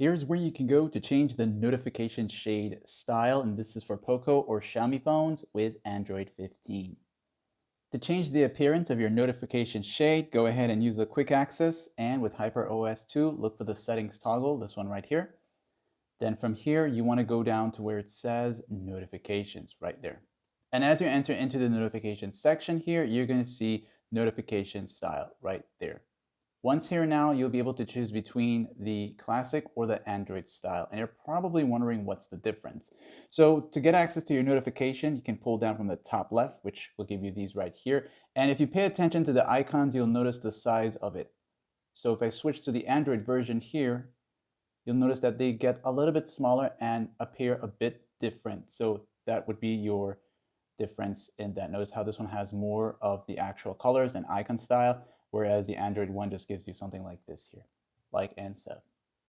Here's where you can go to change the notification shade style, and this is for Poco or Xiaomi phones with Android 15. To change the appearance of your notification shade, go ahead and use the quick access, and with HyperOS 2, look for the settings toggle, this one right here. Then from here, you want to go down to where it says notifications right there. And as you enter into the notification section here, you're going to see notification style right there. Once here now, you'll be able to choose between the classic or the Android style. And you're probably wondering what's the difference. So to get access to your notification, you can pull down from the top left, which will give you these right here. And if you pay attention to the icons, you'll notice the size of it. So if I switch to the Android version here, you'll notice that they get a little bit smaller and appear a bit different. So that would be your difference in that. Notice how this one has more of the actual colors and icon style, whereas the Android one just gives you something like this here, like and so.